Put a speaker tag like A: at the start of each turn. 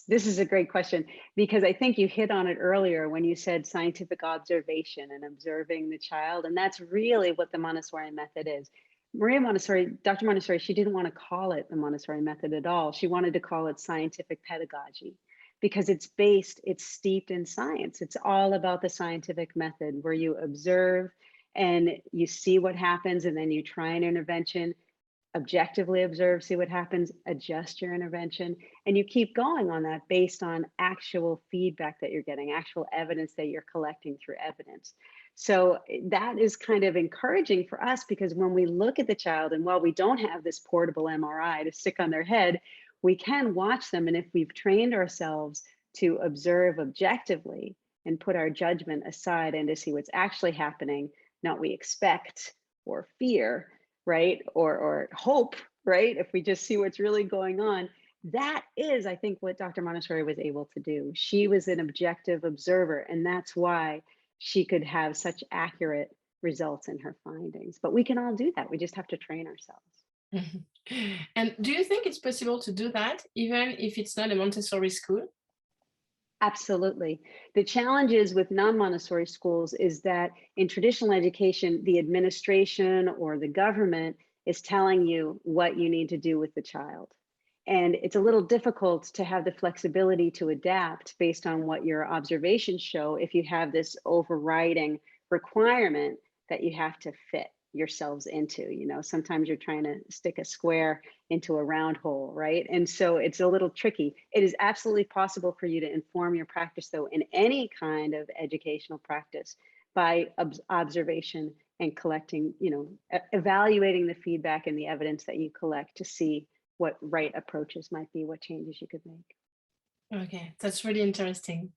A: this is a great question, because I think you hit on it earlier when you said scientific observation and observing the child. And that's really what the Montessori method is. Dr. Montessori, she didn't want to call it the Montessori method at all. She wanted to call it scientific pedagogy because it's steeped in science. It's all about the scientific method where you observe and you see what happens, and then you try an intervention, objectively observe, see what happens, adjust your intervention, and you keep going on that based on actual feedback that you're getting, actual evidence that you're collecting through evidence. So that is kind of encouraging for us, because when we look at the child, and while we don't have this portable MRI to stick on their head, we can watch them. And if we've trained ourselves to observe objectively and put our judgment aside and to see what's actually happening, not we expect or fear, right? Or hope, right? If we just see what's really going on, that is, I think, what Dr. Montessori was able to do. She was an objective observer, and that's why she could have such accurate results in her findings. But we can all do that. We just have to train ourselves.
B: Mhm. And do you think it's possible to do that even if it's not a Montessori school?
A: Absolutely. The challenges with non-Montessori schools is that in traditional education, the administration or the government is telling you what you need to do with the child. And it's a little difficult to have the flexibility to adapt based on what your observations show if you have this overriding requirement that you have to fit yourselves into. You know, sometimes you're trying to stick a square into a round hole, right? And so it's a little tricky. It is absolutely possible for you to inform your practice, though, in any kind of educational practice by observation and collecting, evaluating the feedback and the evidence that you collect to see what right approaches might be, what changes you could make.
B: Okay, that's really interesting.